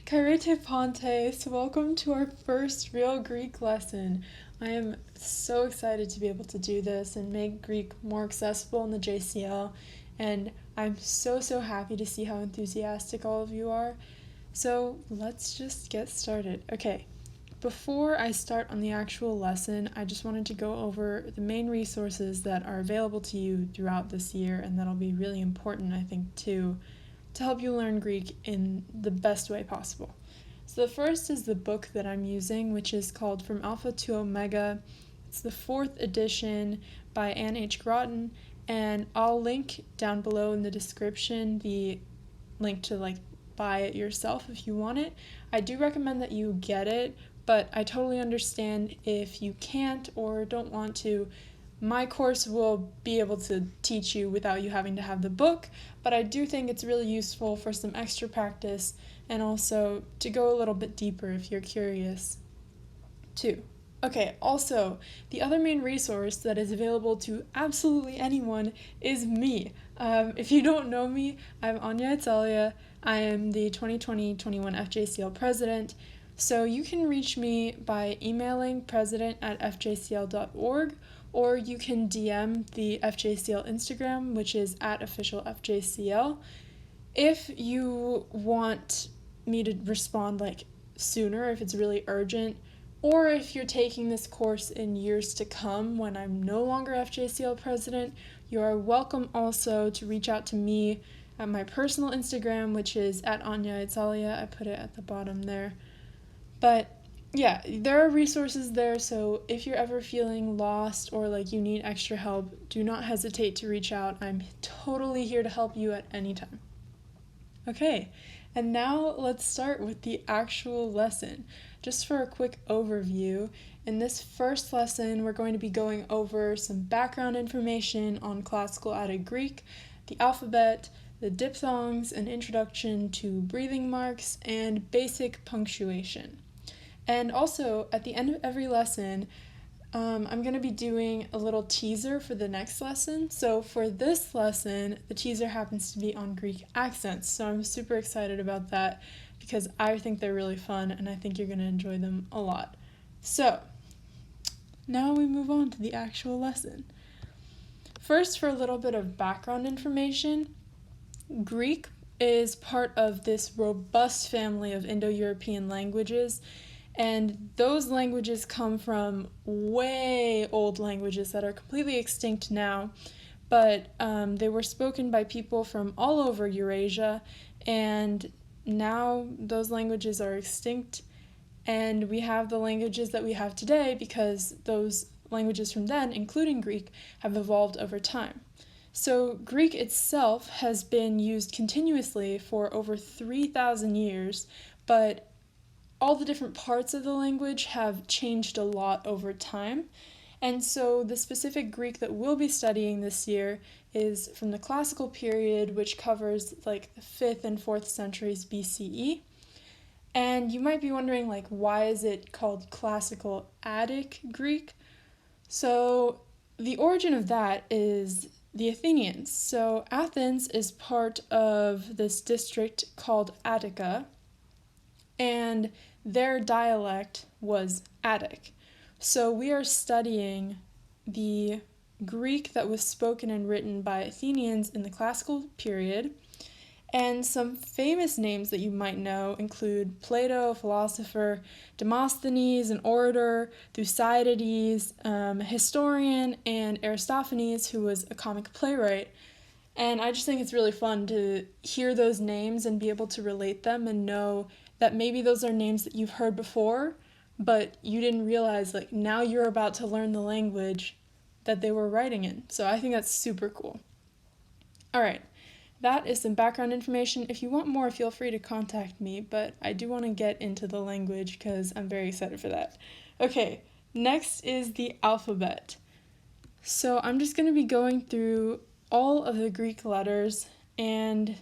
Karete Pontes, welcome to our first real Greek lesson. I am so excited to be able to do this and make Greek more accessible in the JCL, and I'm so happy to see how enthusiastic all of you are. So let's just get started. Okay, before I start on the actual lesson, I just wanted to go over the main resources that are available to you throughout this year, and that'll be really important, I think, too, to help you learn Greek in the best way possible. So the first is the book that I'm using, which is called From Alpha to Omega. It's the 4th edition by Anne H. Groton, and I'll link down below in the description the link to buy it yourself if you want it. I do recommend that you get it, but I totally understand if you can't or don't want to. My course will be able to teach you without you having to have the book, but I do think it's really useful for some extra practice and also to go a little bit deeper if you're curious, too. Okay, also, the other main resource that is available to absolutely anyone is me. If you don't know me, I'm Anya Italia. I am the 2020-21 FJCL president, so you can reach me by emailing president@fjcl.org, or you can DM the FJCL Instagram, which is @officialfjcl. If you want me to respond sooner, if it's really urgent, or if you're taking this course in years to come when I'm no longer FJCL president, you are welcome also to reach out to me at my personal Instagram, which is @AnyaItalia. I put it at the bottom there. But yeah, there are resources there, so if you're ever feeling lost or you need extra help, do not hesitate to reach out. I'm totally here to help you at any time. Okay, and now let's start with the actual lesson. Just for a quick overview, in this first lesson, we're going to be going over some background information on classical Attic Greek, the alphabet, the diphthongs, an introduction to breathing marks, and basic punctuation. And also, at the end of every lesson, I'm going to be doing a little teaser for the next lesson. So for this lesson, the teaser happens to be on Greek accents. So I'm super excited about that because I think they're really fun and I think you're going to enjoy them a lot. So now we move on to the actual lesson. First, for a little bit of background information, Greek is part of this robust family of Indo-European languages, and those languages come from way old languages that are completely extinct now, but they were spoken by people from all over Eurasia, and now those languages are extinct, and we have the languages that we have today because those languages from then, including Greek, have evolved over time. So Greek itself has been used continuously for over 3,000 years, but all the different parts of the language have changed a lot over time. And so the specific Greek that we'll be studying this year is from the classical period, which covers the 5th and 4th centuries BCE. And you might be wondering, why is it called classical Attic Greek? So the origin of that is the Athenians. So Athens is part of this district called Attica, and their dialect was Attic. So we are studying the Greek that was spoken and written by Athenians in the classical period, and some famous names that you might know include Plato, a philosopher, Demosthenes, an orator, Thucydides, a historian, and Aristophanes, who was a comic playwright. And I just think it's really fun to hear those names and be able to relate them and know that maybe those are names that you've heard before, but you didn't realize now you're about to learn the language that they were writing in. So I think that's super cool. All right, that is some background information. If you want more, feel free to contact me, but I do want to get into the language because I'm very excited for that. Okay, next is the alphabet. So I'm just going to be going through all of the Greek letters and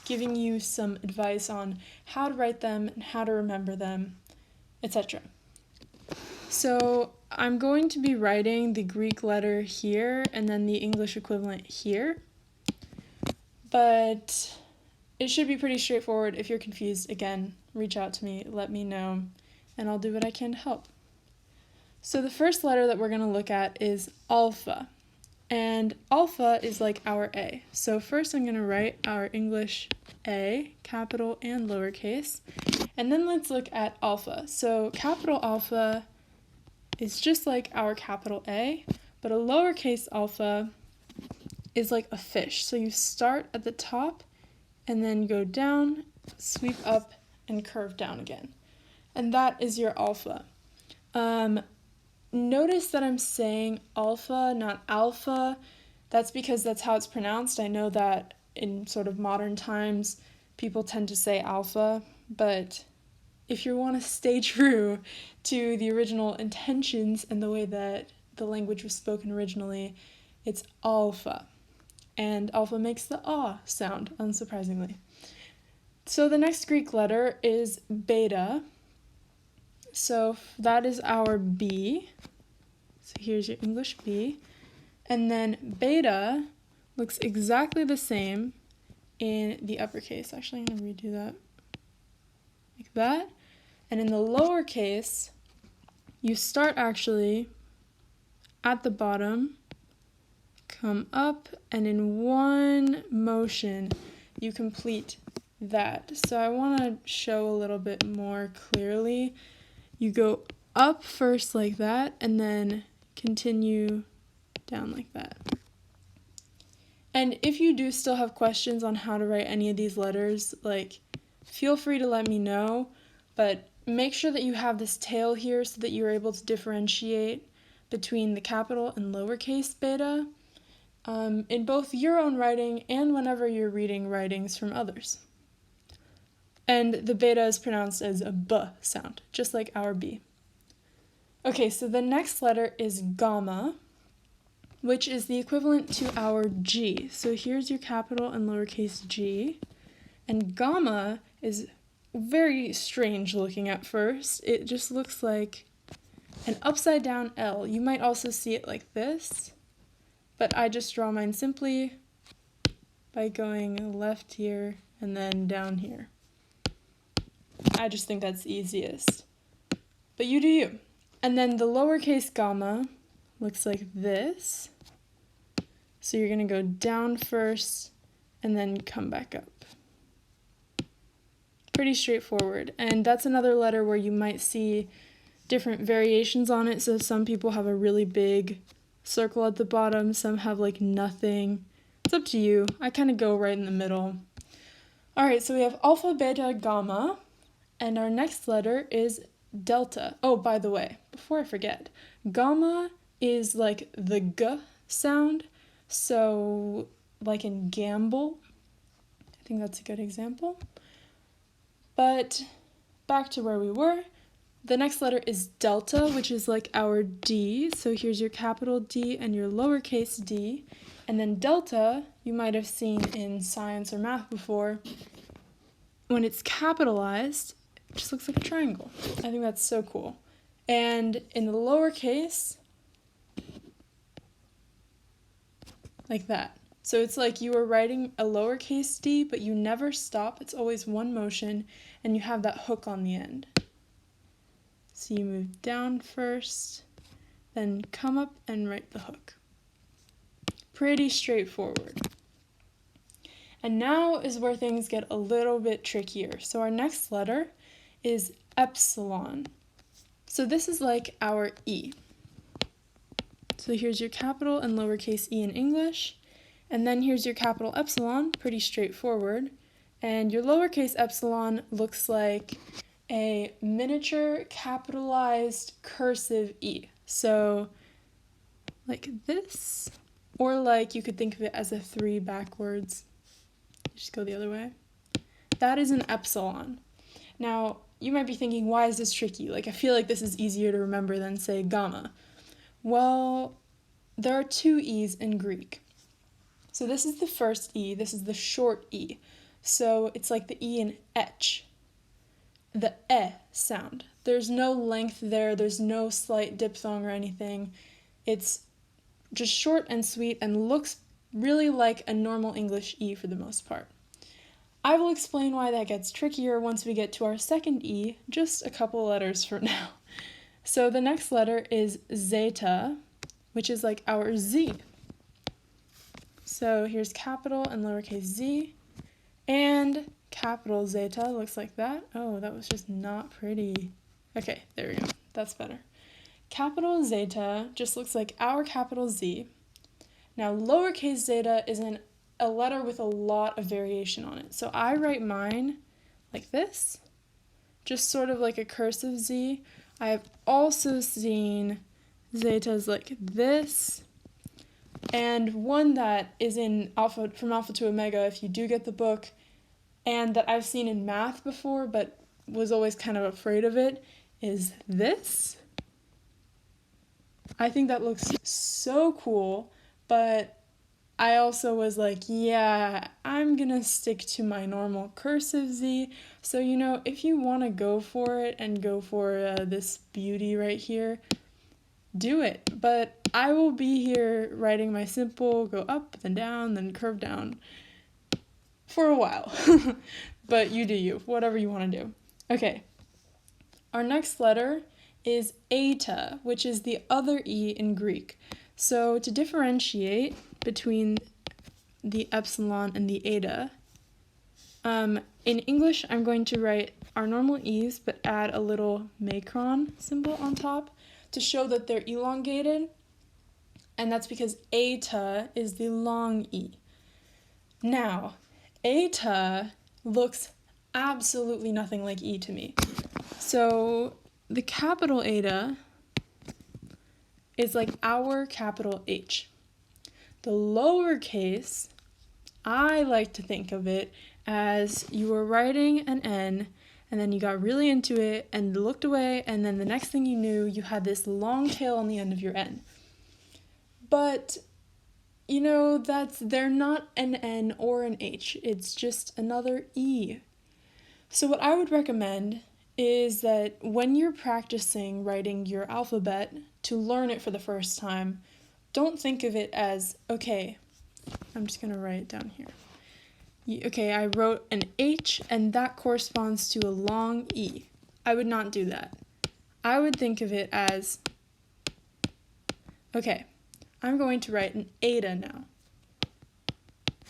giving you some advice on how to write them and how to remember them, etc. So I'm going to be writing the Greek letter here and then the English equivalent here, but it should be pretty straightforward. If you're confused, again, reach out to me, let me know, and I'll do what I can to help. So the first letter that we're going to look at is alpha. And alpha is like our A. So first I'm going to write our English A, capital and lowercase. And then let's look at alpha. So capital alpha is just like our capital A, but a lowercase alpha is like a fish. So you start at the top and then go down, sweep up, and curve down again. And that is your alpha. Notice that I'm saying alpha, not alpha. That's because that's how it's pronounced. I know that in sort of modern times, people tend to say alpha, but if you want to stay true to the original intentions and the way that the language was spoken originally, it's alpha. And alpha makes the ah sound, unsurprisingly. So the next Greek letter is beta. So that is our B. So here's your English B. And then beta looks exactly the same in the uppercase. Actually, I'm going to redo that like that. And in the lowercase, you start actually at the bottom, come up, and in one motion, you complete that. So I want to show a little bit more clearly. You go up first like that, and then continue down like that. And if you do still have questions on how to write any of these letters, feel free to let me know, but make sure that you have this tail here so that you're able to differentiate between the capital and lowercase beta in both your own writing and whenever you're reading writings from others. And the beta is pronounced as a B sound, just like our B. Okay, so the next letter is gamma, which is the equivalent to our G. So here's your capital and lowercase g. And gamma is very strange looking at first. It just looks like an upside down L. You might also see it like this, but I just draw mine simply by going left here and then down here. I just think that's easiest. But you do you. And then the lowercase gamma looks like this. So you're going to go down first and then come back up. Pretty straightforward. And that's another letter where you might see different variations on it. So some people have a really big circle at the bottom, some have nothing. It's up to you. I kind of go right in the middle. Alright, so we have alpha, beta, gamma, and our next letter is delta. Oh, by the way, before I forget, gamma is like the G sound, so like in gamble. I think that's a good example. But back to where we were. The next letter is delta, which is like our D. So here's your capital D and your lowercase d. And then delta, you might have seen in science or math before. When it's capitalized, it just looks like a triangle. I think that's so cool. And in the lowercase, like that. So it's like you are writing a lowercase d, but you never stop. It's always one motion, and you have that hook on the end. So you move down first, then come up and write the hook. Pretty straightforward. And now is where things get a little bit trickier. So our next letter is epsilon. So this is like our E. So here's your capital and lowercase e in English. And then here's your capital epsilon, pretty straightforward. And your lowercase epsilon looks like a miniature capitalized cursive E. So like this, or like you could think of it as a 3 backwards. Just go the other way. That is an epsilon. Now, you might be thinking, why is this tricky? I feel like this is easier to remember than, say, gamma. Well, there are 2 E's in Greek. So this is the first E, this is the short E. So it's like the E in etch, the E sound. There's no length there, there's no slight diphthong or anything. It's just short and sweet and looks really like a normal English E for the most part. I will explain why that gets trickier once we get to our second E, just a couple letters for now. So the next letter is zeta, which is like our Z. So here's capital and lowercase z, and capital zeta looks like that. Oh, that was just not pretty. Okay, there we go. That's better. Capital zeta just looks like our capital Z. Now, lowercase zeta is a letter with a lot of variation on it. So I write mine like this, just sort of like a cursive Z. I have also seen zetas like this, and one that is in from alpha to omega, if you do get the book, and that I've seen in math before but was always kind of afraid of it, is this. I think that looks so cool, but I also was like, yeah, I'm gonna stick to my normal cursive Z. So, if you want to go for it and go for this beauty right here, do it. But I will be here writing my simple, go up, then down, then curve down for a while. But you do you, whatever you want to do. Okay, our next letter is eta, which is the other E in Greek. So to differentiate between the epsilon and the eta, in English I'm going to write our normal E's but add a little macron symbol on top to show that they're elongated, and that's because eta is the long E. Now, eta looks absolutely nothing like E to me. So the capital eta is like our capital H. The lowercase, I like to think of it as you were writing an N, and then you got really into it and looked away, and then the next thing you knew, you had this long tail on the end of your N. But, they're not an N or an H. It's just another E. So what I would recommend is that when you're practicing writing your alphabet to learn it for the first time, don't think of it as, okay, I'm just going to write it down here. Okay, I wrote an H and that corresponds to a long E. I would not do that. I would think of it as, okay, I'm going to write an eta now.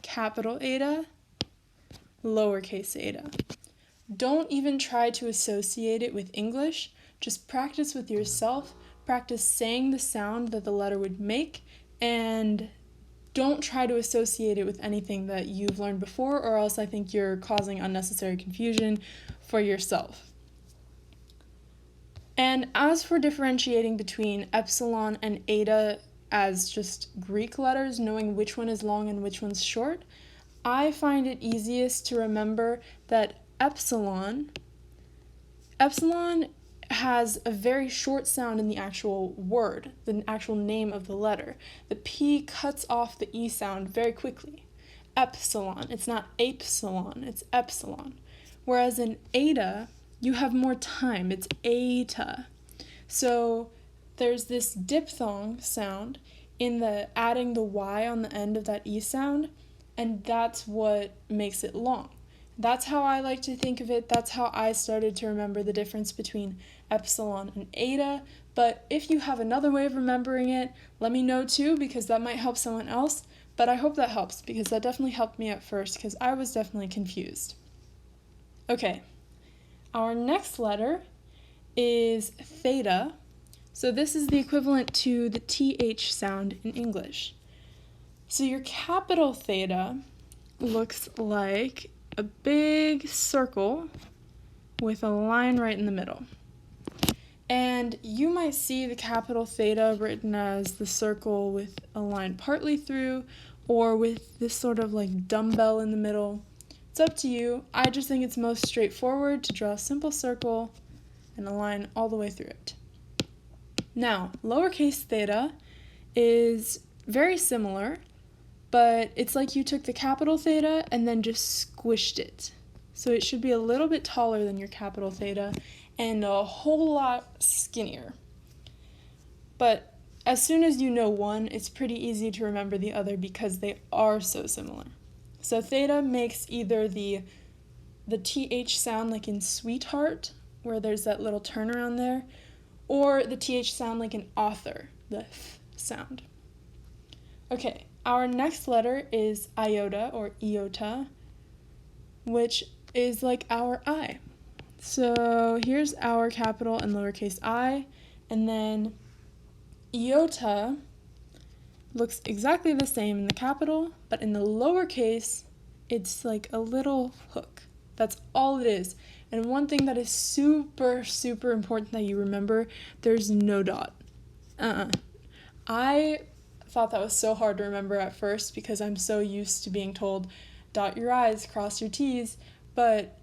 Capital Eta, lowercase eta. Don't even try to associate it with English. Just practice with yourself. Practice saying the sound that the letter would make, and don't try to associate it with anything that you've learned before, or else I think you're causing unnecessary confusion for yourself. And as for differentiating between epsilon and eta as just Greek letters, knowing which one is long and which one's short, I find it easiest to remember that epsilon has a very short sound in the actual word, the actual name of the letter. The P cuts off the E sound very quickly. Epsilon, it's not apsilon, it's epsilon. Whereas in eta, you have more time, it's eta. So there's this diphthong sound in the adding the Y on the end of that E sound, and that's what makes it long. That's how I like to think of it. That's how I started to remember the difference between epsilon and eta. But if you have another way of remembering it, let me know too, because that might help someone else. But I hope that helps, because that definitely helped me at first, because I was definitely confused. Okay, our next letter is theta. So this is the equivalent to the TH sound in English. So your capital theta looks like a big circle with a line right in the middle. And you might see the capital theta written as the circle with a line partly through, or with this sort of like dumbbell in the middle. It's up to you. I just think it's most straightforward to draw a simple circle and a line all the way through it. Now, lowercase theta is very similar, but it's like you took the capital theta and then just squished it. So it should be a little bit taller than your capital theta and a whole lot skinnier. But as soon as you know one, it's pretty easy to remember the other because they are so similar. So theta makes either the the TH sound like in sweetheart, where there's that little turnaround there, or the TH sound like in author, the th sound. Okay, our next letter is iota or iota, which is like our I. So here's our capital and lowercase I, and then iota looks exactly the same in the capital, but in the lowercase, it's like a little hook. That's all it is. And one thing that is super, super important that you remember, there's no dot. I thought that was so hard to remember at first because I'm so used to being told, dot your I's, cross your T's, but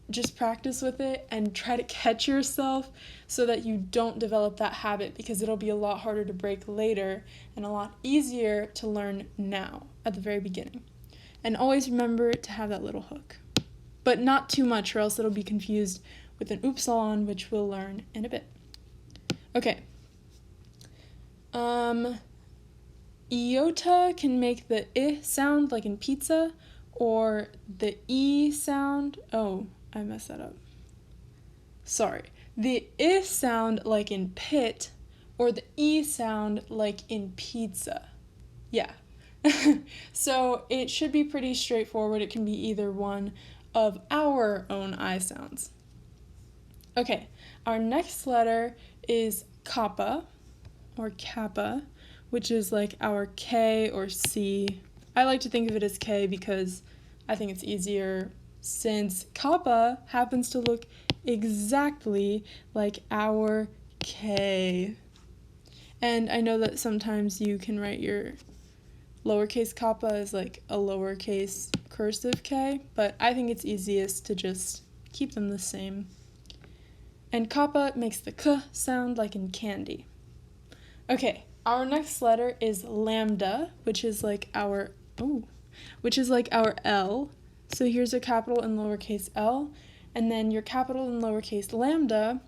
just practice with it and try to catch yourself so that you don't develop that habit, because it'll be a lot harder to break later and a lot easier to learn now at the very beginning. And always remember to have that little hook, but not too much or else it'll be confused with an upsilon, which we'll learn in a bit. Okay. Iota can make the I sound like in pizza, or the E sound, oh, I messed that up. Sorry. The I sound like in pit, or the E sound like in pizza. Yeah. So it should be pretty straightforward. It can be either one of our own I sounds. Okay, our next letter is kappa, or kappa, which is like our K or C. I like to think of it as K because I think it's easier, since kappa happens to look exactly like our K. And I know that sometimes you can write your lowercase kappa as like a lowercase cursive K, but I think it's easiest to just keep them the same. And kappa makes the K sound like in candy. Okay, our next letter is lambda, which is like our L. So here's a capital and lowercase l, and then your capital and lowercase lambda.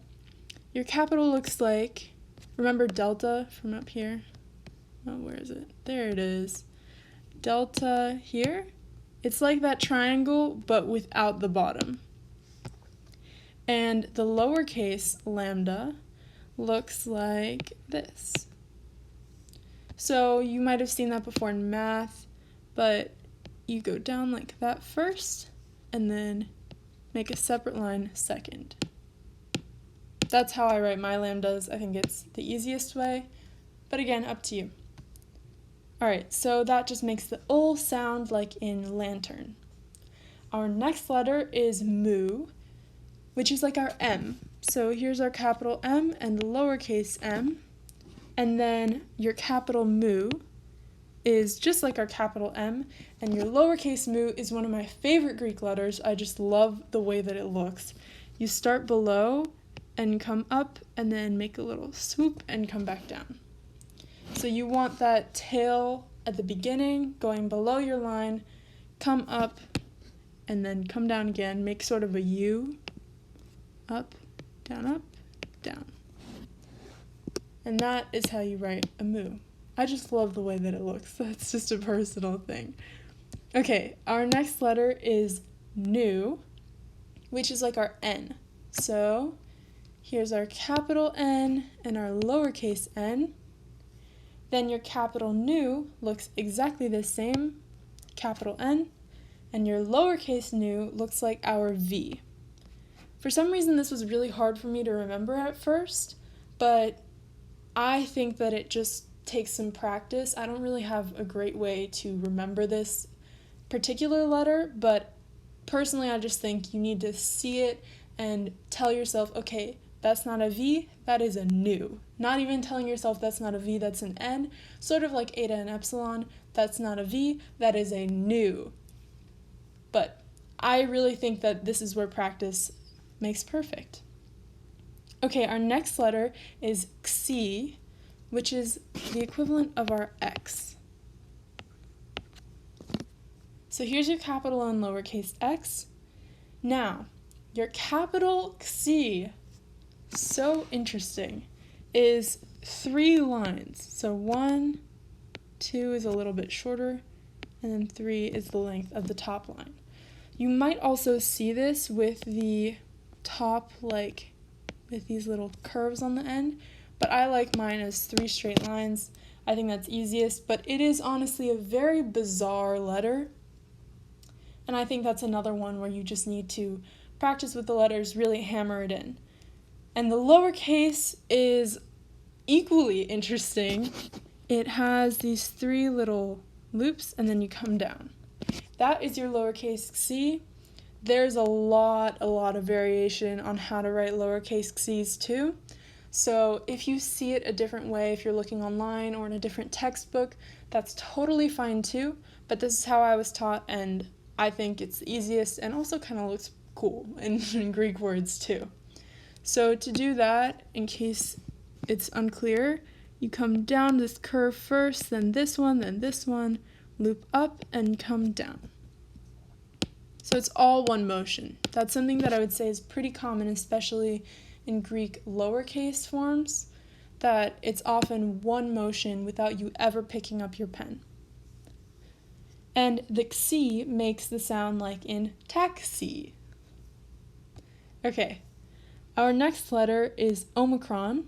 Your capital looks like, remember delta from up here? Oh, where is it? There it is. Delta here. It's like that triangle, but without the bottom. And the lowercase lambda looks like this. So you might have seen that before in math, but you go down like that first, and then make a separate line second. That's how I write my lambdas. I think it's the easiest way, but again, up to you. Alright, so that just makes the ul sound like in lantern. Our next letter is mu, which is like our M. So here's our capital M and the lowercase m, and then your capital mu is just like our capital M, and your lowercase mu is one of my favorite Greek letters. I just love the way that it looks. You start below and come up, and then make a little swoop and come back down. So you want that tail at the beginning, going below your line, come up, and then come down again, make sort of a U, up, down, down. And that is how you write a mu. I just love the way that it looks. That's just a personal thing. Okay, our next letter is nu, which is like our N. So here's our capital N and our lowercase n. Then your capital nu looks exactly the same, capital N, and your lowercase nu looks like our V. For some reason this was really hard for me to remember at first, but I think that it just takes some practice. I don't really have a great way to remember this particular letter, but personally I just think you need to see it and tell yourself, okay, that's not a V, that is a nu. Not even telling yourself that's not a V, that's an N, sort of like eta and epsilon, that's not a V, that is a nu. But I really think that this is where practice makes perfect. Okay, our next letter is xi, which is the equivalent of our X. So here's your capital and lowercase x. Now, your capital Xi, so interesting, is 3 lines. So 1, 2 is a little bit shorter, and then 3 is the length of the top line. You might also see this with the top, like with these little curves on the end, but I like mine as 3 straight lines. I think that's easiest, but it is honestly a very bizarre letter. And I think that's another one where you just need to practice with the letters, really hammer it in. And the lowercase is equally interesting. It has these 3 little loops and then you come down. That is your lowercase c. There's a lot of variation on how to write lowercase c's too. So if you see it a different way, if you're looking online or in a different textbook, that's totally fine too. But this is how I was taught, and I think it's the easiest and also kind of looks cool in Greek words too. So to do that, in case it's unclear, you come down this curve first, then this one, loop up and come down. So it's all one motion. That's something that I would say is pretty common, especially in Greek lowercase forms, that it's often one motion without you ever picking up your pen. And the xi makes the sound like in taxi. Okay, our next letter is omicron,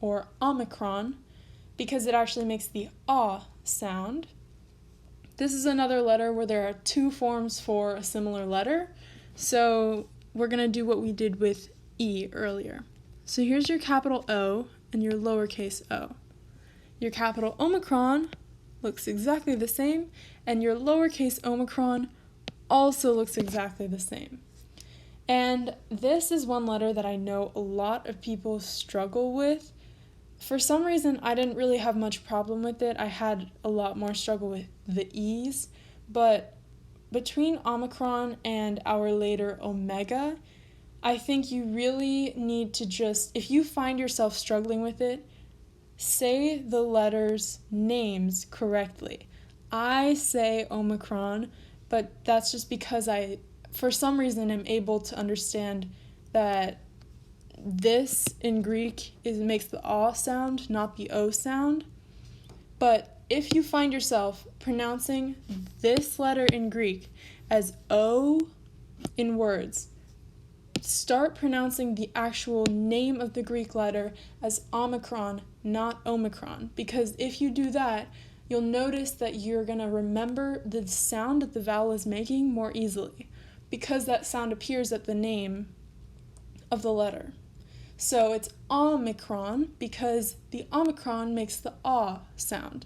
or omicron, because it actually makes the ah sound. This is another letter where there are 2 forms for a similar letter, so we're going to do what we did with E earlier. So here's your capital O and your lowercase o. Your capital Omicron looks exactly the same, and your lowercase omicron also looks exactly the same. And this is one letter that I know a lot of people struggle with. For some reason, I didn't really have much problem with it. I had a lot more struggle with the E's, but between Omicron and our later Omega, I think you really need to just, if you find yourself struggling with it, say the letters' names correctly. I say Omicron, but that's just because I, for some reason, am able to understand that this in Greek makes the ah sound, not the o sound. But if you find yourself pronouncing this letter in Greek as o in words, start pronouncing the actual name of the Greek letter as omicron, not omicron. Because if you do that, you'll notice that you're going to remember the sound that the vowel is making more easily, because that sound appears at the name of the letter. So it's omicron because the omicron makes the ah sound.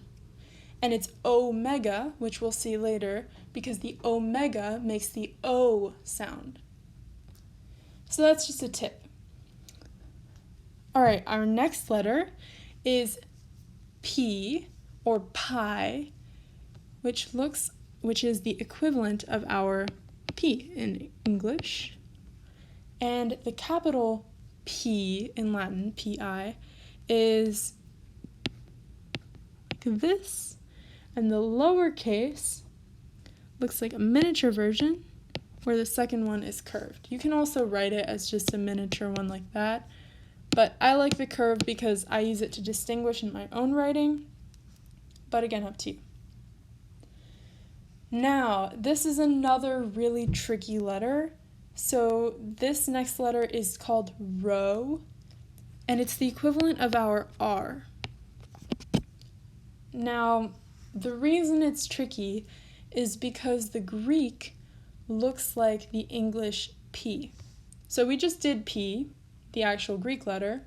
And it's omega, which we'll see later, because the omega makes the o sound. So that's just a tip. All right, our next letter is P, or pi, which is the equivalent of our P in English. And the capital P in Latin, Pi, is like this, and the lowercase looks like a miniature version where the second one is curved. You can also write it as just a miniature one like that, but I like the curve because I use it to distinguish in my own writing, but again, up to you. Now, this is another really tricky letter. So this next letter is called rho, and it's the equivalent of our R. Now, the reason it's tricky is because the Greek looks like the English P. So we just did P, the actual Greek letter,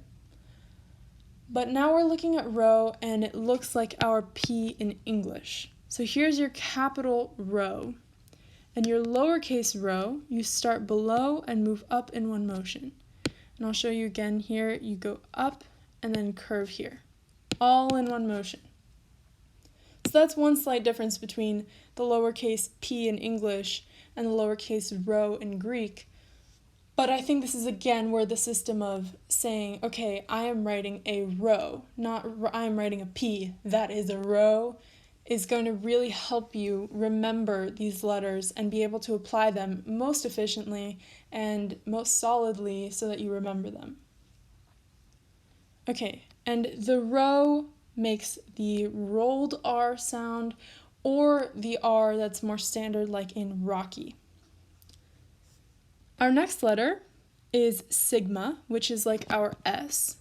but now we're looking at rho, and it looks like our P in English. So here's your capital rho. And your lowercase rho, you start below and move up in one motion. And I'll show you again here. You go up and then curve here, all in one motion. So that's one slight difference between the lowercase p in English and the lowercase rho in Greek. But I think this is again where the system of saying, okay, I am writing a rho, not I am writing a p, that is a rho, is going to really help you remember these letters and be able to apply them most efficiently and most solidly so that you remember them. Okay, and the rho makes the rolled R sound, or the R that's more standard like in Rocky. Our next letter is sigma, which is like our S.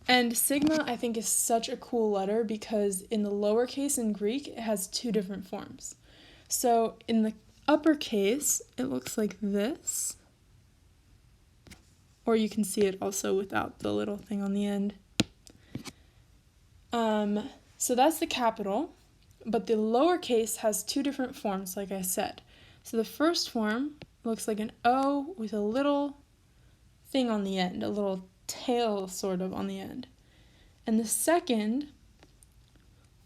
And sigma, I think, is such a cool letter because in the lowercase in Greek, it has two different forms. So in the uppercase, it looks like this. Or you can see it also without the little thing on the end. So that's the capital, but the lowercase has two different forms, like I said. So the first form looks like an O with a little thing on the end, a little tail sort of on the end. And the second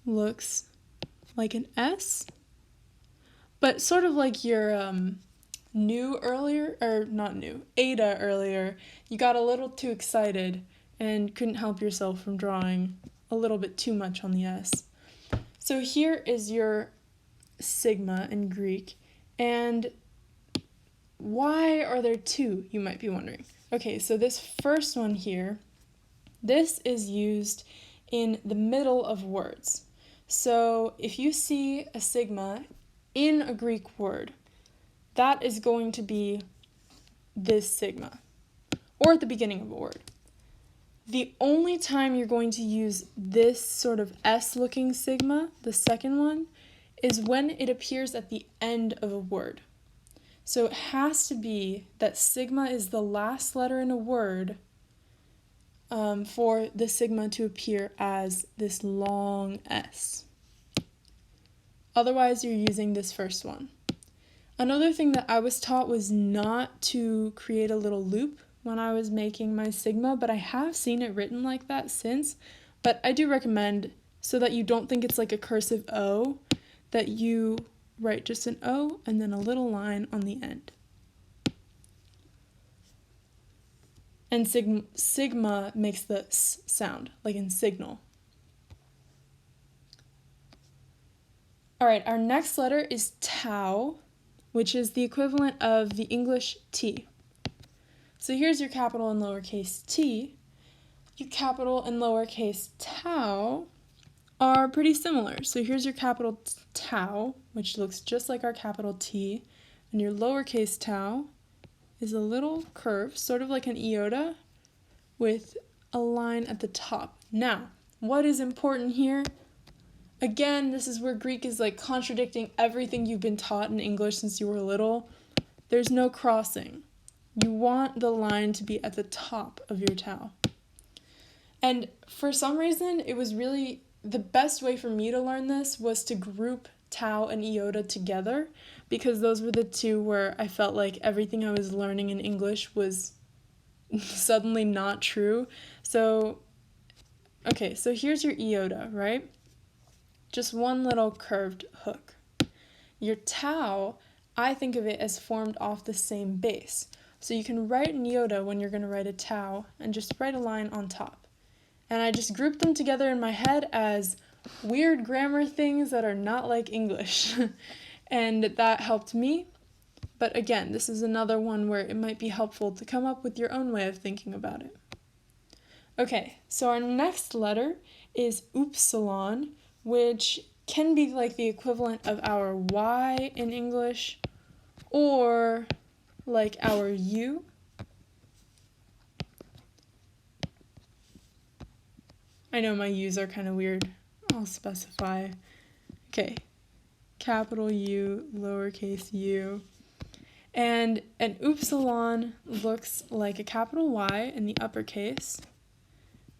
looks like an S, but sort of like your new earlier, or not new, Ada earlier. You got a little too excited and couldn't help yourself from drawing a little bit too much on the S. So here is your sigma in Greek, and why are there two, you might be wondering. Okay, so this first one here, this is used in the middle of words. So if you see a sigma in a Greek word, that is going to be this sigma, or at the beginning of a word. The only time you're going to use this sort of S-looking sigma, the second one, is when it appears at the end of a word. So it has to be that sigma is the last letter in a word for the sigma to appear as this long S. Otherwise, you're using this first one. Another thing that I was taught was not to create a little loop when I was making my sigma, but I have seen it written like that since. But I do recommend, so that you don't think it's like a cursive O, that you write just an O and then a little line on the end. And sigma makes the S sound, like in signal. All right, our next letter is tau, which is the equivalent of the English T. So here's your capital and lowercase t. Your capital and lowercase tau are pretty similar. So here's your capital tau, which looks just like our capital T, and your lowercase tau is a little curve, sort of like an iota, with a line at the top. Now, what is important here? Again, this is where Greek is like contradicting everything you've been taught in English since you were little. There's no crossing. You want the line to be at the top of your tau. And for some reason, it was really, the best way for me to learn this was to group tau and iota together, because those were the two where I felt like everything I was learning in English was suddenly not true. So, okay, so here's your iota, right? Just one little curved hook. Your tau, I think of it as formed off the same base. So you can write an iota when you're going to write a tau and just write a line on top. And I just grouped them together in my head as weird grammar things that are not like English. And that helped me. But again, this is another one where it might be helpful to come up with your own way of thinking about it. Okay, so our next letter is upsilon, which can be like the equivalent of our Y in English, or like our U. I know my U's are kind of weird. I'll specify. Okay, capital U, lowercase u. And an upsilon looks like a capital Y in the uppercase,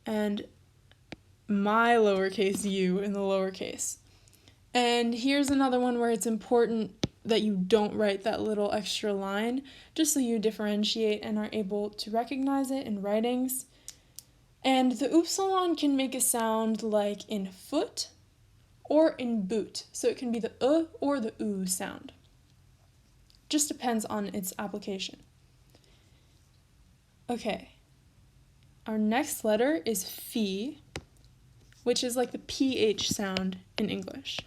and my lowercase u in the lowercase. And here's another one where it's important that you don't write that little extra line, just so you differentiate and are able to recognize it in writings. And the upsilon can make a sound like in foot or in boot. So it can be the or the oo sound. Just depends on its application. Okay. Our next letter is phi, which is like the PH sound in English.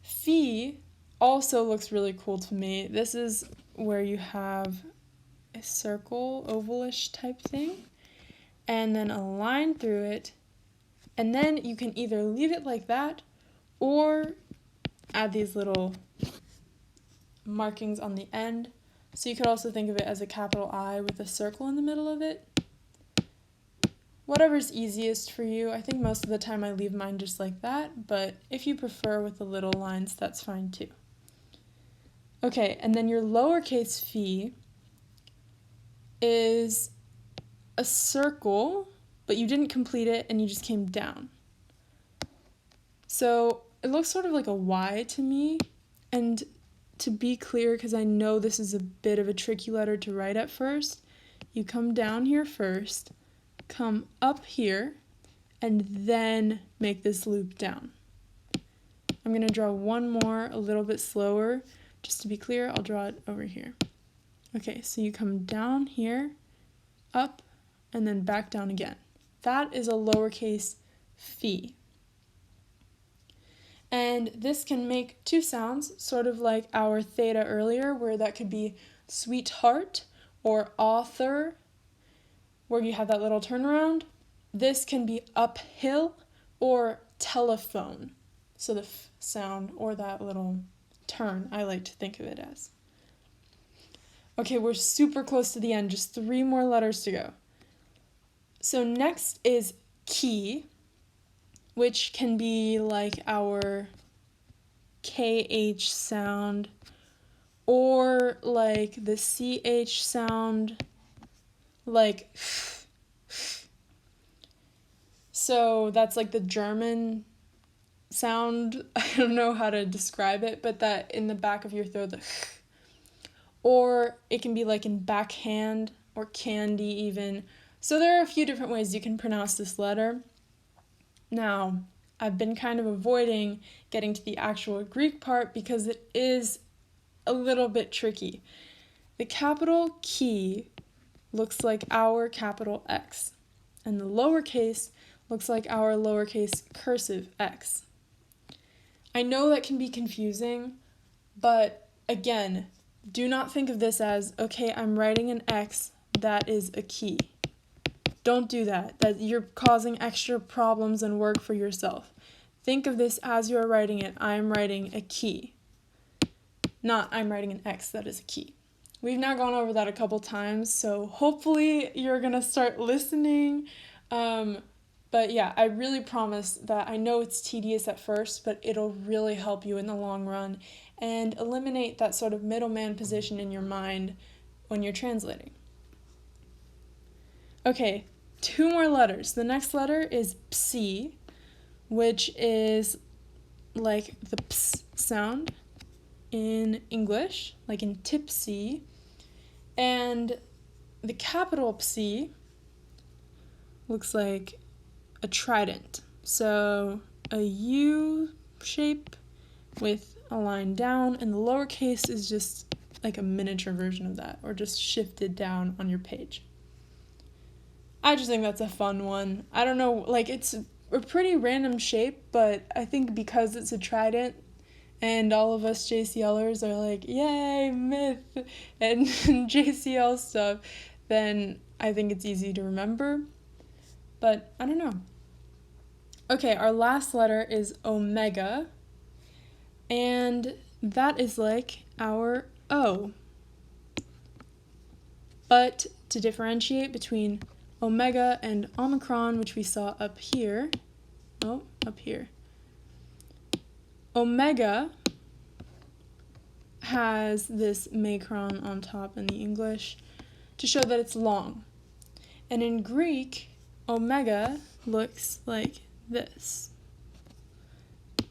Phi also looks really cool to me. This is where you have a circle, ovalish type thing, and then a line through it, and then you can either leave it like that or add these little markings on the end. So you could also think of it as a capital I with a circle in the middle of it. Whatever's easiest for you. I think most of the time I leave mine just like that, but if you prefer with the little lines, that's fine too. Okay, and then your lowercase phi is a circle, but you didn't complete it and you just came down. So it looks sort of like a Y to me, and to be clear, because I know this is a bit of a tricky letter to write at first, you come down here first, come up here, and then make this loop down. I'm going to draw one more a little bit slower. Just to be clear, I'll draw it over here. Okay, so you come down here, up, and then back down again. That is a lowercase phi. And this can make two sounds, sort of like our theta earlier, where that could be sweetheart or author, where you have that little turnaround. This can be uphill or telephone. So the f sound or that little turn, I like to think of it as. Okay, we're super close to the end, just 3 more letters to go. So next is key, which can be like our KH sound, or like the CH sound, like so that's like the German sound. I don't know how to describe it, but that in the back of your throat, the or it can be like in backhand or candy even. So there are a few different ways you can pronounce this letter. Now, I've been kind of avoiding getting to the actual Greek part because it is a little bit tricky. The capital key looks like our capital X, and the lowercase looks like our lowercase cursive x. I know that can be confusing, but again, do not think of this as, okay, I'm writing an X, that is a key. Don't do that. That you're causing extra problems and work for yourself. Think of this as you're writing it, I'm writing a key. Not I'm writing an X, that is a key. We've now gone over that a couple times, so hopefully you're going to start listening. But yeah, I really promise that I know it's tedious at first, but it'll really help you in the long run and eliminate that sort of middleman position in your mind when you're translating. Okay, 2 more letters. The next letter is psi, which is like the ps sound in English, like in tipsy, and the capital psi looks like a trident. So a U shape with a line down, and the lowercase is just like a miniature version of that, or just shifted down on your page. I just think that's a fun one. I don't know, like it's a pretty random shape, but I think because it's a trident and all of us JCLers are like, yay, myth and JCL stuff, then I think it's easy to remember. But I don't know. Okay, our last letter is omega, and that is like our O. But to differentiate between omega and omicron, which we saw up here, omega has this macron on top in the English to show that it's long. And in Greek, omega looks like this.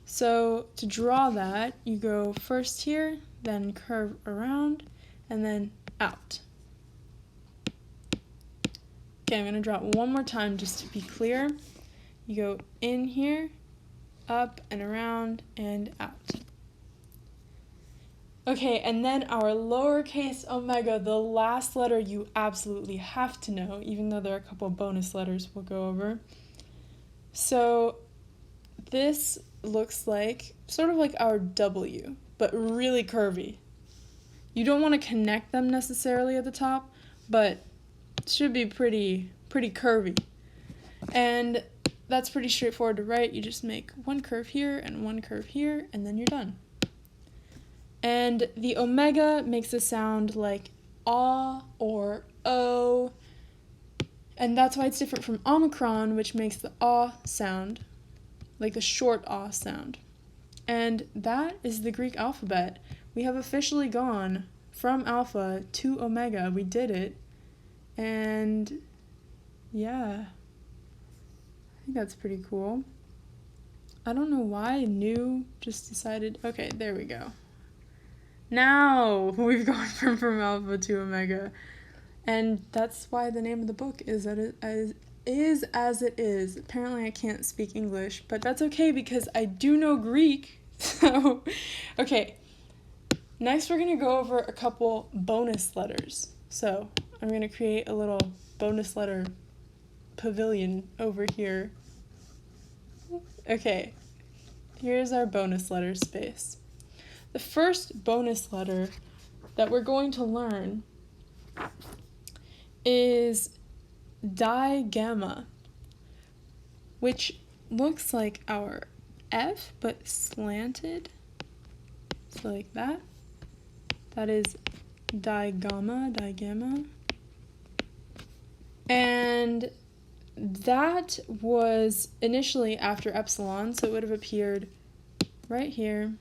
So to draw that, you go first here, then curve around, and then out. Okay, I'm going to draw it one more time just to be clear. You go in here, up and around, and out. Okay, and then our lowercase omega, the last letter you absolutely have to know, even though there are a couple bonus letters we'll go over. So this looks like, sort of like our W, but really curvy. You don't want to connect them necessarily at the top, but it should be pretty curvy. And that's pretty straightforward to write. You just make one curve here and one curve here, and then you're done. And the omega makes a sound like ah or o, and that's why it's different from omicron, which makes the ah sound, like the short ah sound. And that is the Greek alphabet. We have officially gone from alpha to omega. We did it. And yeah, I think that's pretty cool. I don't know why new just decided, okay, there we go. Now we've gone from alpha to omega. And that's why the name of the book is as it is. Apparently I can't speak English, but that's okay because I do know Greek. So, okay. Next we're going to go over a couple bonus letters. So, I'm going to create a little bonus letter pavilion over here. Okay. Here's our bonus letter space. The first bonus letter that we're going to learn is digamma, which looks like our F but slanted. So like that. That is digamma. And that was initially after epsilon, so it would have appeared right here.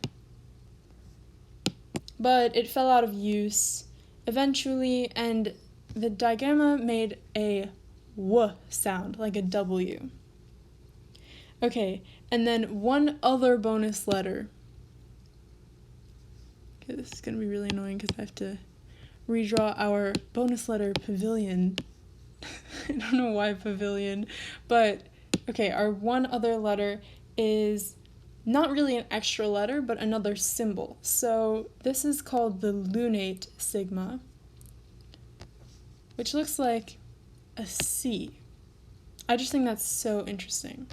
But it fell out of use eventually, and the digamma made a W sound, like a W. Okay, and then one other bonus letter. Okay, this is going to be really annoying because I have to redraw our bonus letter pavilion. I don't know why pavilion, but okay, our one other letter is not really an extra letter, but another symbol. So this is called the lunate sigma, which looks like a C. I just think that's so interesting.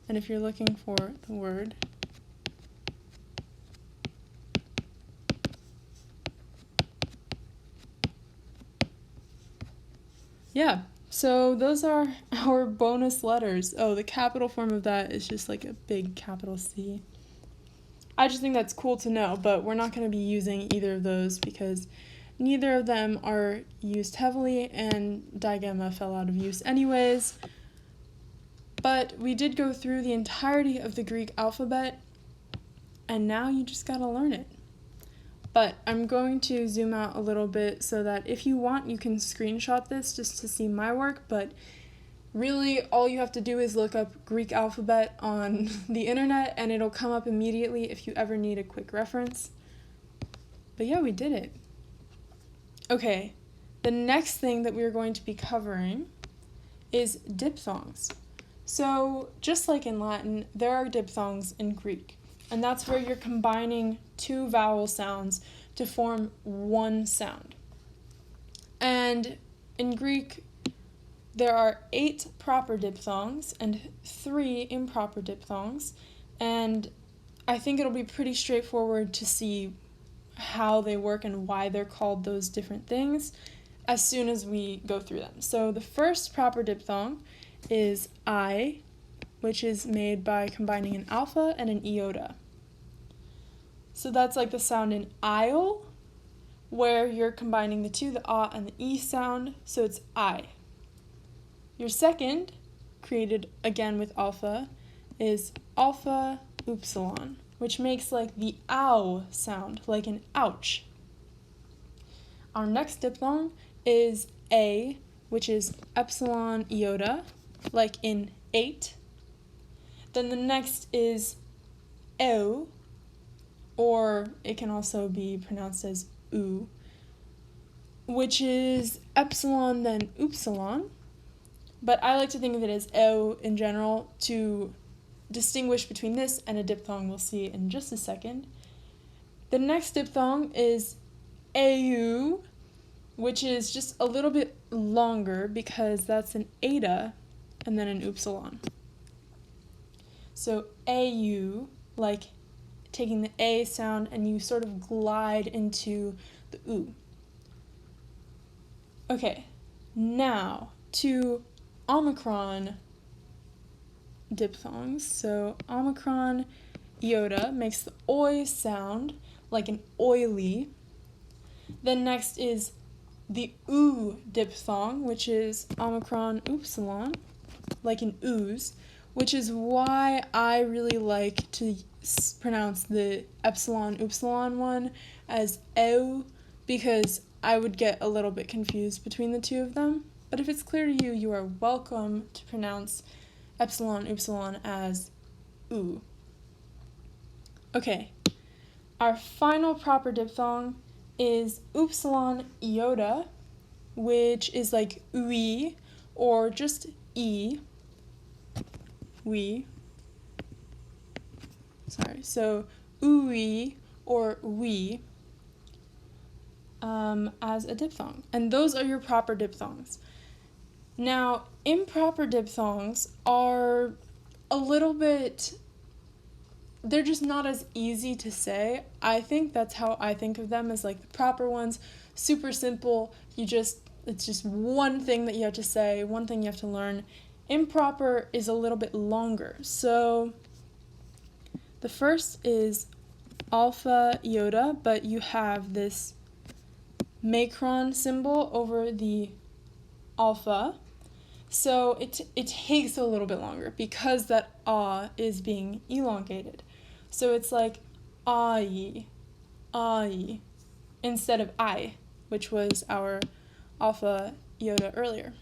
And if you're looking for the word, yeah, so those are our bonus letters. Oh, the capital form of that is just like a big capital C. I just think that's cool to know, but we're not going to be using either of those because neither of them are used heavily, and digamma fell out of use anyways. But we did go through the entirety of the Greek alphabet, and now you just gotta learn it. But I'm going to zoom out a little bit so that if you want, you can screenshot this just to see my work, but really all you have to do is look up Greek alphabet on the internet and it'll come up immediately if you ever need a quick reference. But yeah, we did it. Okay, the next thing that we're going to be covering is diphthongs. So just like in Latin, there are diphthongs in Greek, and that's where you're combining two vowel sounds to form one sound. And in Greek, there are 8 proper diphthongs and 3 improper diphthongs, and I think it'll be pretty straightforward to see how they work and why they're called those different things as soon as we go through them. So the first proper diphthong is I, which is made by combining an alpha and an iota. So that's like the sound in aisle, where you're combining the two, the ah and the e sound, so it's I. Your second, created again with alpha, is alpha upsilon, which makes like the ow sound, like an ouch. Our next diphthong is A, which is epsilon iota, like in 8. Then the next is O, or it can also be pronounced as U, which is epsilon then upsilon. But I like to think of it as O in general to distinguish between this and a diphthong we'll see in just a second. The next diphthong is AU, which is just a little bit longer because that's an eta and then an upsilon. So AU, like taking the A sound and you sort of glide into the U. Okay, now to omicron diphthongs. So omicron iota makes the oi sound like an oily. Then next is the oo diphthong, which is omicron upsilon, like an ooze, which is why I really like to pronounce the epsilon upsilon one as ew, because I would get a little bit confused between the two of them. But if it's clear to you, you are welcome to pronounce epsilon upsilon as oo. Okay, our final proper diphthong is upsilon iota, which is like ui or just e. So ui or we as a diphthong. And those are your proper diphthongs. Now, improper diphthongs are a little bit, they're just not as easy to say. I think that's how I think of them, as like the proper ones, super simple. It's just one thing that you have to say, one thing you have to learn. Improper is a little bit longer. So the first is alpha iota, but you have this macron symbol over the alpha. So it takes a little bit longer because that is being elongated. So it's like ai, instead of I, which was our alpha iota earlier.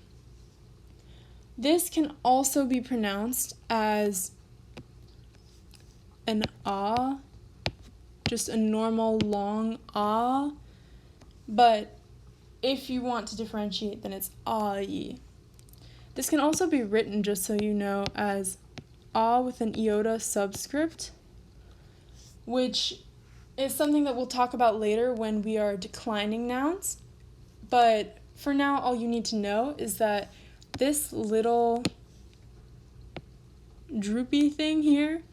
This can also be pronounced as an just a normal long but if you want to differentiate, then it's ai. This can also be written, just so you know, as with an iota subscript, which is something that we'll talk about later when we are declining nouns. But for now, all you need to know is that this little droopy thing here,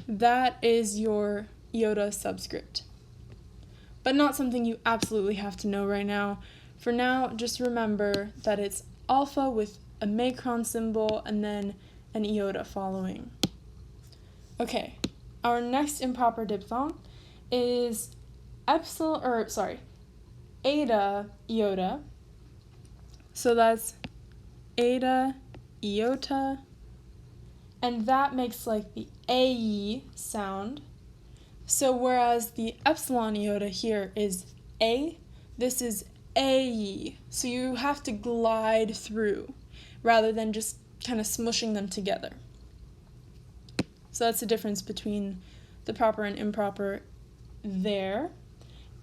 that is your iota subscript. But not something you absolutely have to know right now. For now, just remember that it's alpha with a macron symbol and then an iota following. Okay, our next improper diphthong is eta iota. So that's eta iota, and that makes like the AE sound. So whereas the epsilon iota here is A, this is AE. So you have to glide through rather than just kind of smushing them together. So that's the difference between the proper and improper there.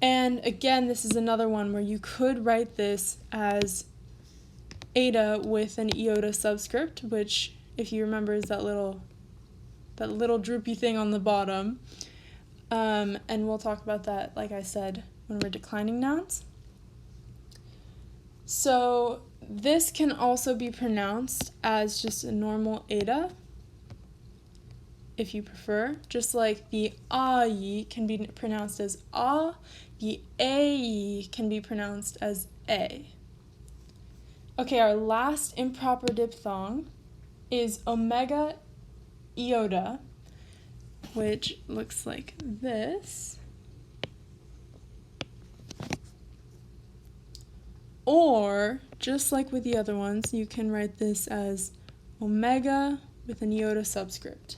And again, this is another one where you could write this as eta with an iota subscript, which, if you remember, is that little droopy thing on the bottom. And we'll talk about that, like I said, when we're declining nouns. So this can also be pronounced as just a normal eta, if you prefer. Just like the ai can be pronounced as a, the a can be pronounced as a. Okay, our last improper diphthong is omega iota, which looks like this. Or, just like with the other ones, you can write this as omega with an iota subscript.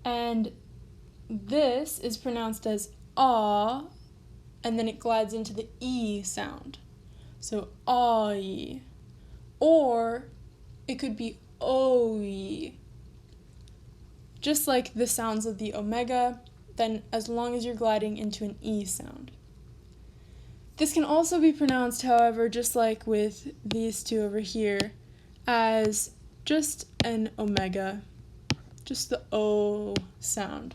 And this is pronounced as and then it glides into the E sound. So ai. Or it could be oi. Just like the sounds of the omega, then as long as you're gliding into an E sound. This can also be pronounced, however, just like with these two over here, as just an omega, just the O sound.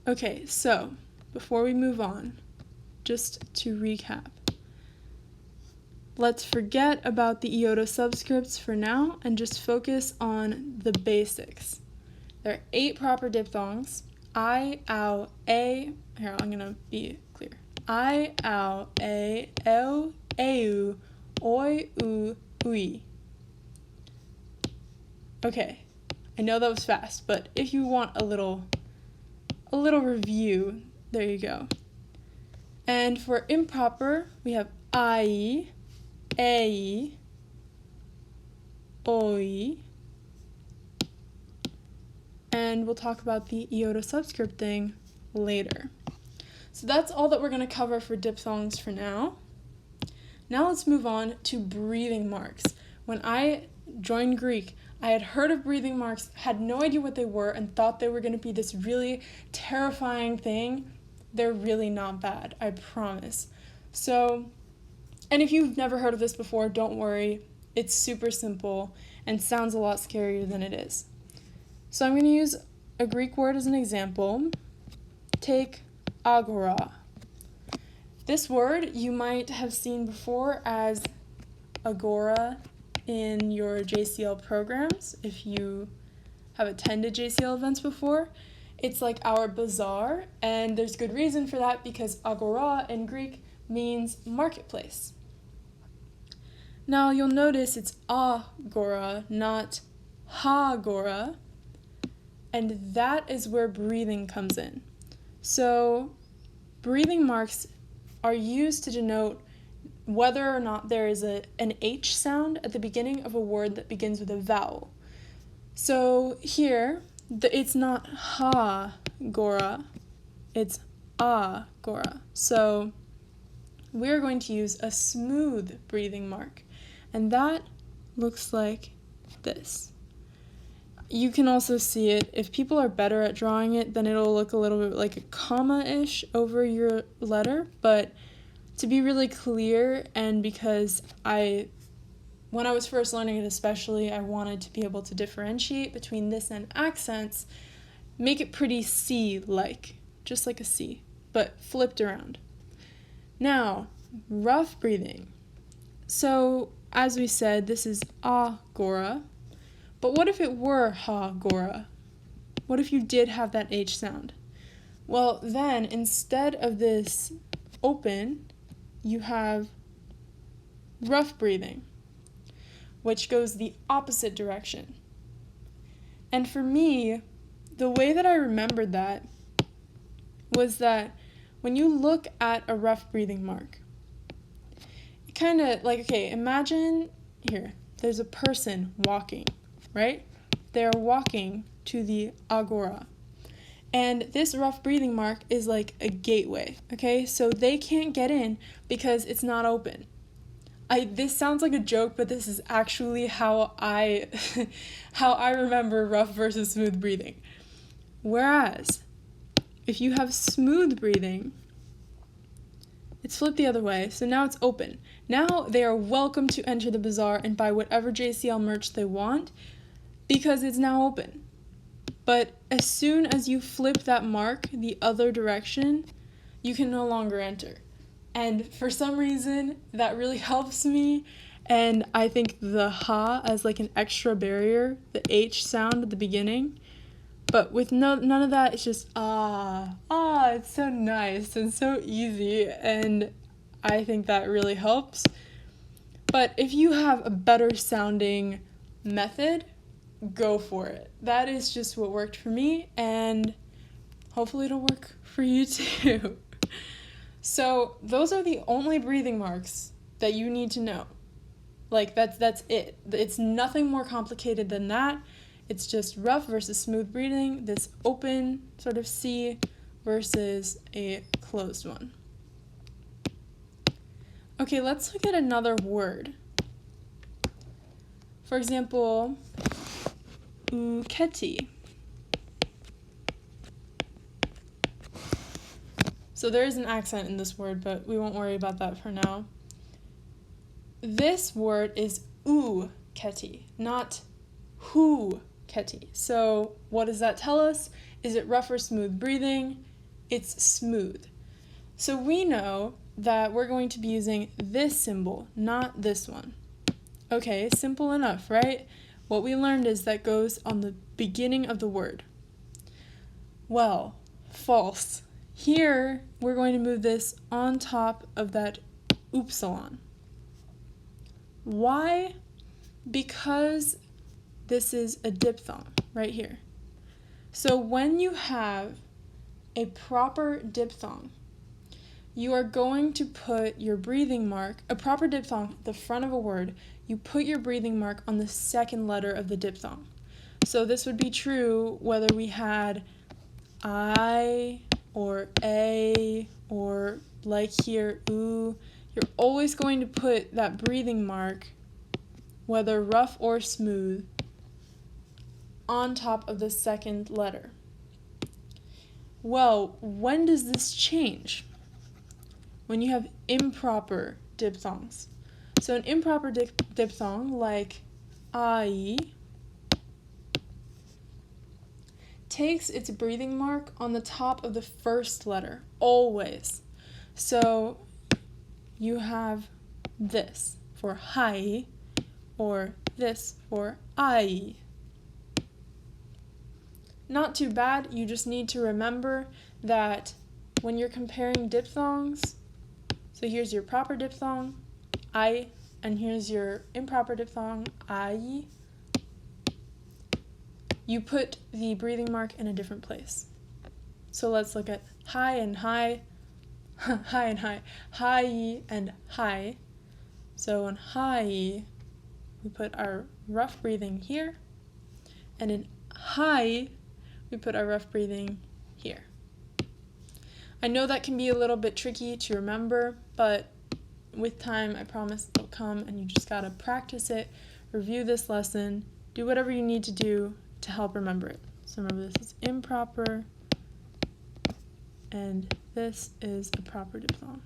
Okay, so before we move on, just to recap, let's forget about the iota subscripts for now and just focus on the basics. There are 8 proper diphthongs: I, ow, a. Here, I'm going to be clear. I, ow, a, o, eu, oi, u, ui. Okay, I know that was fast, but if you want a little review, there you go. And for improper, we have ai, ei, oi, and we'll talk about the iota subscript thing later. So that's all that we're going to cover for diphthongs for now. Now let's move on to breathing marks. When I joined Greek, I had heard of breathing marks, had no idea what they were, and thought they were going to be this really terrifying thing. They're really not bad, I promise. So, and if you've never heard of this before, don't worry. It's super simple and sounds a lot scarier than it is. So I'm going to use a Greek word as an example. Take agora. This word you might have seen before as agora in your JCL programs if you have attended JCL events before. It's like our bazaar, and there's good reason for that because agora in Greek means marketplace. Now you'll notice it's agora, not hagora, and that is where breathing comes in. So breathing marks are used to denote whether or not there is an H sound at the beginning of a word that begins with a vowel. So here, it's not ha-gora, it's a-gora. So we're going to use a smooth breathing mark, and that looks like this. You can also see it, if people are better at drawing it, then it'll look a little bit like a comma-ish over your letter, but to be really clear, and because when I was first learning it especially, I wanted to be able to differentiate between this and accents, make it pretty C-like, just like a C, but flipped around. Now, rough breathing. So, as we said, this is agora, but what if it were ha-gora? What if you did have that H sound? Well, then, instead of this open, you have rough breathing, which goes the opposite direction. And for me, the way that I remembered that was that when you look at a rough breathing mark, it kind of like, okay, imagine here, there's a person walking, right? They're walking to the agora. And this rough breathing mark is like a gateway, okay? So they can't get in because it's not open. This sounds like a joke, but this is actually how I remember rough versus smooth breathing. Whereas, if you have smooth breathing, it's flipped the other way, so now it's open. Now they are welcome to enter the bazaar and buy whatever JCL merch they want because it's now open. But as soon as you flip that mark the other direction, you can no longer enter. And for some reason, that really helps me, and I think the ha as like an extra barrier, the H sound at the beginning, but with none of that, it's just it's so nice and so easy, and I think that really helps. But if you have a better sounding method, go for it. That is just what worked for me, and hopefully it'll work for you too. So those are the only breathing marks that you need to know. Like that's it. It's nothing more complicated than that. It's just rough versus smooth breathing, this open sort of C versus a closed one. Okay, let's look at another word. For example, uketi. So there is an accent in this word, but we won't worry about that for now. This word is u-keti, not hu-keti. So what does that tell us? Is it rough or smooth breathing? It's smooth. So we know that we're going to be using this symbol, not this one. Okay, simple enough, right? What we learned is that goes on the beginning of the word. Well, false. Here, we're going to move this on top of that upsilon. Why? Because this is a diphthong, right here. So when you have a proper diphthong, you are going to put your breathing mark, a proper diphthong at the front of a word, you put your breathing mark on the second letter of the diphthong. So this would be true whether we had I or A or like here, ooh. You're always going to put that breathing mark, whether rough or smooth, on top of the second letter. Well, when does this change? When you have improper diphthongs. So an improper diphthong, like I, takes its breathing mark on the top of the first letter, always. So you have this for hi, or this for I. Not too bad, you just need to remember that when you're comparing diphthongs, so here's your proper diphthong, I, and here's your improper diphthong, I, you put the breathing mark in a different place. So let's look at hi and hi, hi and hi, hi and hi. So in hi, we put our rough breathing here, and in hi, we put our rough breathing here. I know that can be a little bit tricky to remember, but with time, I promise it'll come, and you just gotta practice it, review this lesson, do whatever you need to do to help remember it. So remember, this is improper, and this is a proper diphthong.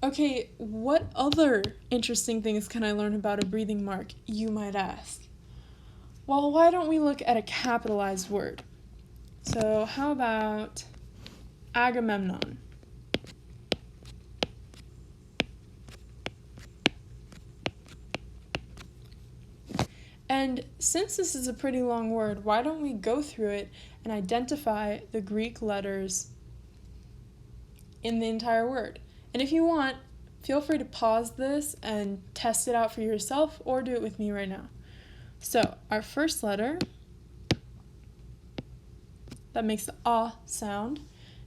Okay, what other interesting things can I learn about a breathing mark, you might ask? Well, why don't we look at a capitalized word? So how about Agamemnon? And since this is a pretty long word, why don't we go through it and identify the Greek letters in the entire word? And if you want, feel free to pause this and test it out for yourself, or do it with me right now. So our first letter that makes the ah sound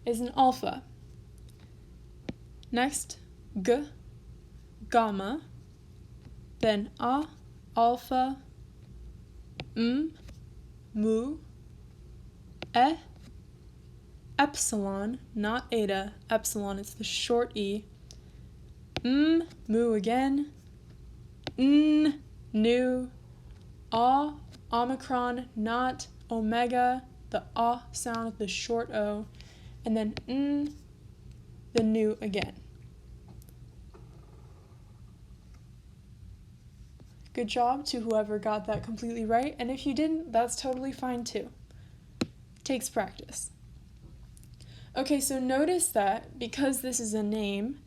is an alpha. Next, g, gamma, then a, alpha, mu, e, epsilon, not eta, epsilon, it's the short e, mu again, nu, a, omicron, not omega, the ah sound, the short o, and then the nu again. Good job to whoever got that completely right, and if you didn't, that's totally fine too. Takes practice. Okay, so notice that because this is a name,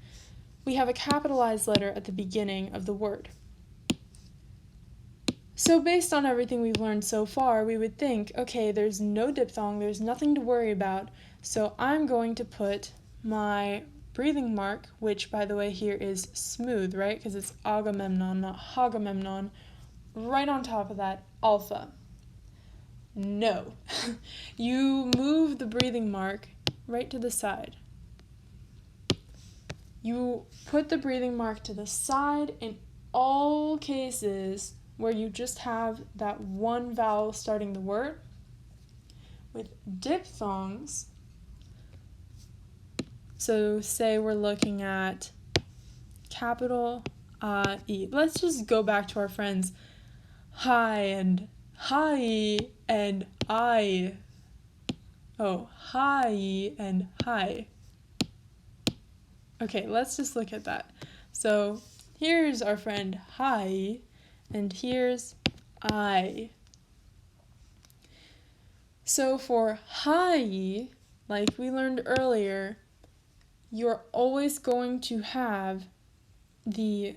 we have a capitalized letter at the beginning of the word. So based on everything we've learned so far, we would think, okay, there's no diphthong, there's nothing to worry about, so I'm going to put my breathing mark, which by the way here is smooth, right? Because it's Agamemnon, not Hagamemnon, right on top of that alpha. No. You move the breathing mark right to the side. You put the breathing mark to the side in all cases where you just have that one vowel starting the word. With diphthongs, so say we're looking at capital I-E. Let's just go back to our friends hi and hi and I. Oh, hi and hi. Okay, let's just look at that. So here's our friend hi, and here's I. So for hi, like we learned earlier, you're always going to have the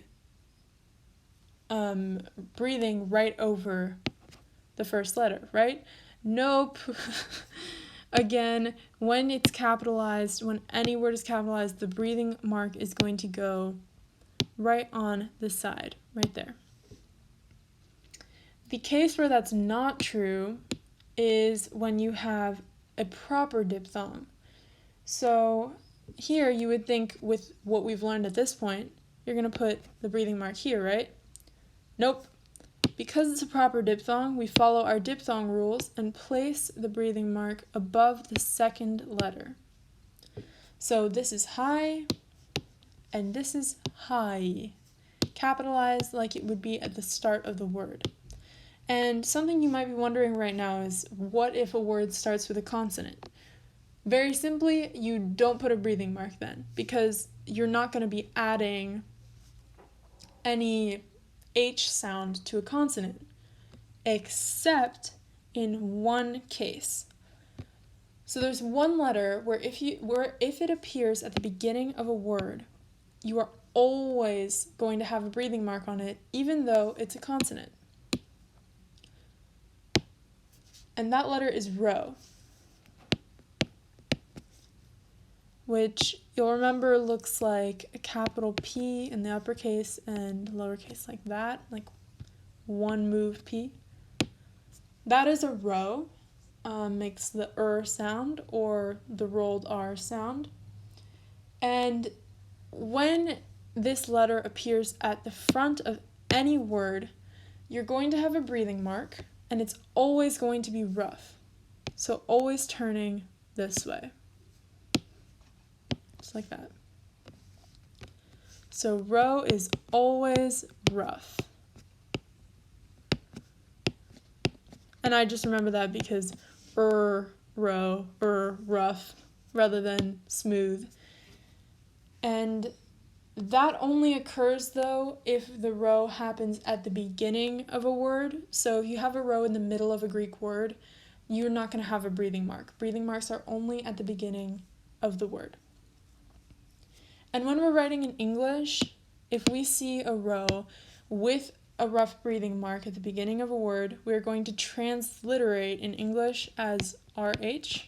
breathing right over the first letter, right? Nope. Again, when it's capitalized, when any word is capitalized, the breathing mark is going to go right on the side, right there. The case where that's not true is when you have a proper diphthong. So here you would think with what we've learned at this point, you're going to put the breathing mark here, right? Nope. Because it's a proper diphthong, we follow our diphthong rules and place the breathing mark above the second letter. So this is high, and this is high, capitalized like it would be at the start of the word. And something you might be wondering right now is, what if a word starts with a consonant? Very simply, you don't put a breathing mark then, because you're not going to be adding any H sound to a consonant, except in one case. So there's one letter where if it appears at the beginning of a word, you are always going to have a breathing mark on it, even though it's a consonant. And that letter is rho, which you'll remember looks like a capital P in the uppercase and lowercase like that, like one moved P. That is a rho, makes the sound or the rolled R sound. And when this letter appears at the front of any word, you're going to have a breathing mark, and it's always going to be rough. So always turning this way. Just like that. So rho is always rough. And I just remember that because rho, rough, rather than smooth. And that only occurs, though, if the rho happens at the beginning of a word. So if you have a rho in the middle of a Greek word, you're not going to have a breathing mark. Breathing marks are only at the beginning of the word. And when we're writing in English, if we see a rho with a rough breathing mark at the beginning of a word, we're going to transliterate in English as RH,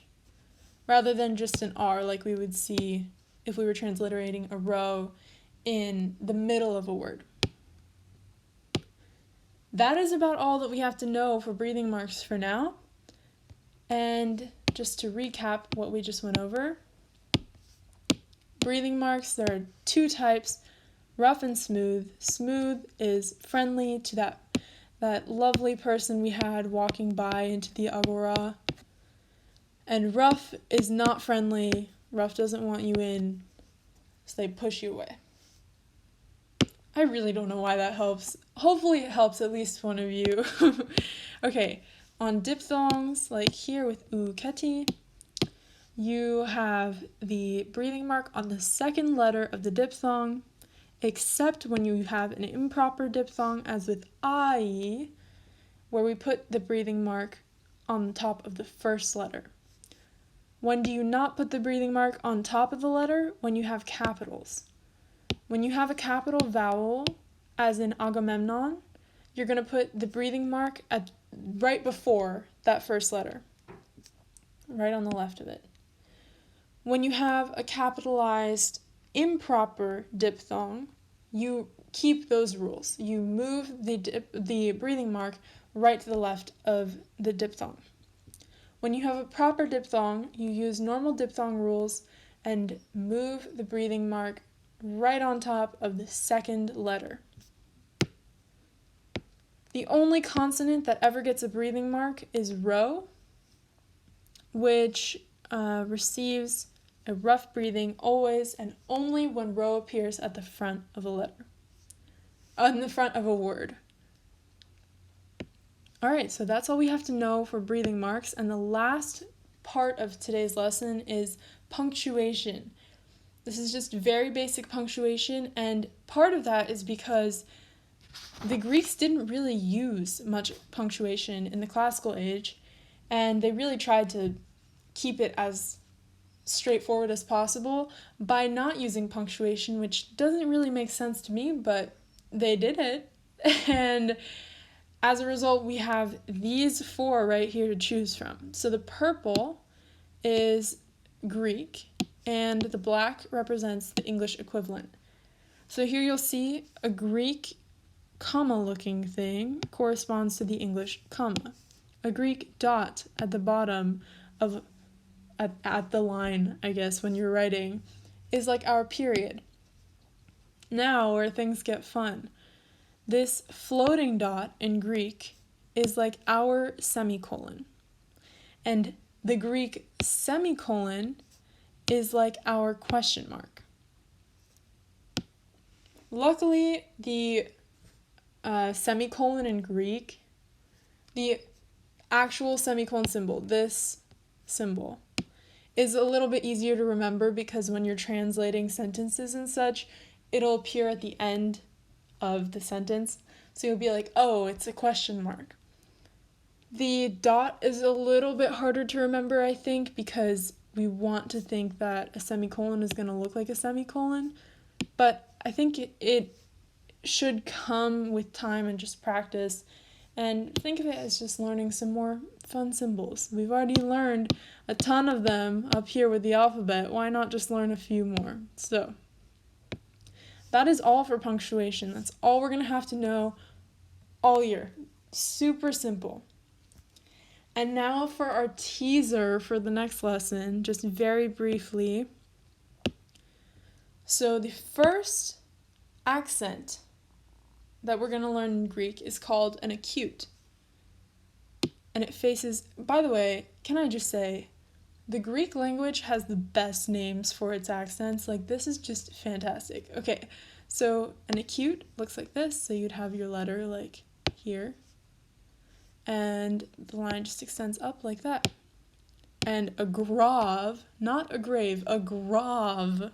rather than just an R like we would see if we were transliterating a rho in the middle of a word. That is about all that we have to know for breathing marks for now. And just to recap what we just went over, breathing marks, there are two types, rough and smooth. Smooth is friendly to that lovely person we had walking by into the agora. And rough is not friendly. Rough doesn't want you in, so they push you away. I really don't know why that helps. Hopefully it helps at least one of you. Okay, on diphthongs, like here with uketi, you have the breathing mark on the second letter of the diphthong, except when you have an improper diphthong, as with I, where we put the breathing mark on top of the first letter. When do you not put the breathing mark on top of the letter? When you have capitals. When you have a capital vowel, as in Agamemnon, you're going to put the breathing mark right before that first letter, right on the left of it. When you have a capitalized improper diphthong, you keep those rules. You move the breathing mark right to the left of the diphthong. When you have a proper diphthong, you use normal diphthong rules and move the breathing mark right on top of the second letter. The only consonant that ever gets a breathing mark is rho, which receives a rough breathing always and only when rho appears at the front of a letter, on the front of a word. Alright, so that's all we have to know for breathing marks, and the last part of today's lesson is punctuation. This is just very basic punctuation, and part of that is because the Greeks didn't really use much punctuation in the classical age, and they really tried to keep it as straightforward as possible by not using punctuation, which doesn't really make sense to me, but they did it. And as a result, we have these four right here to choose from. So the purple is Greek, and the black represents the English equivalent. So here you'll see a Greek comma-looking thing corresponds to the English comma. A Greek dot at the bottom of at the line, I guess, when you're writing, is like our period. Now, where things get fun. This floating dot in Greek is like our semicolon. And the Greek semicolon is like our question mark. Luckily, the semicolon in Greek, the actual semicolon symbol, this symbol, is a little bit easier to remember because when you're translating sentences and such, it'll appear at the end of the sentence. So you'll be like, oh, it's a question mark. The dot is a little bit harder to remember, I think, because we want to think that a semicolon is going to look like a semicolon. But I think it should come with time and just practice. And think of it as just learning some more fun symbols. We've already learned a ton of them up here with the alphabet. Why not just learn a few more? So that is all for punctuation. That's all we're going to have to know all year. Super simple. And now for our teaser for the next lesson, just very briefly. So the first accent that we're going to learn in Greek is called an acute. And it faces, by the way, can I just say, the Greek language has the best names for its accents. Like, this is just fantastic. Okay, so an acute looks like this. So you'd have your letter like here. And the line just extends up like that. And a grave, not a grave, a grave,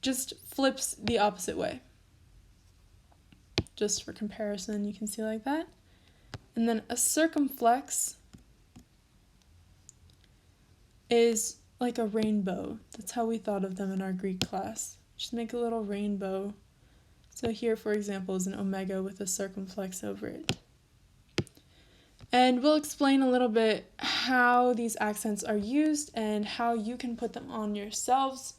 just flips the opposite way. Just for comparison, you can see like that. And then a circumflex is like a rainbow. That's how we thought of them in our Greek class. Just make a little rainbow. So here, for example, is an omega with a circumflex over it. And we'll explain a little bit how these accents are used and how you can put them on yourselves,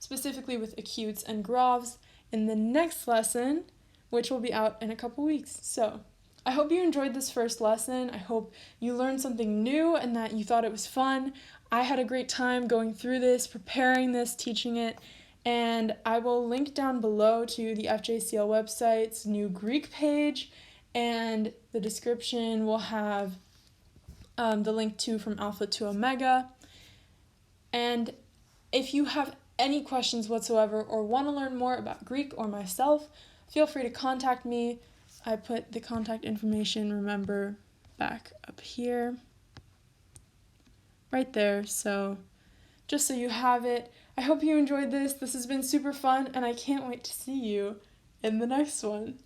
specifically with acutes and graves, in the next lesson, which will be out in a couple weeks. So I hope you enjoyed this first lesson. I hope you learned something new and that you thought it was fun. I had a great time going through this, preparing this, teaching it, and I will link down below to the FJCL website's new Greek page, and the description will have the link to From Alpha to Omega. And if you have any questions whatsoever or want to learn more about Greek or myself, feel free to contact me. I put the contact information, remember, back up here, right there, so just so you have it. I hope you enjoyed this. This has been super fun, and I can't wait to see you in the next one.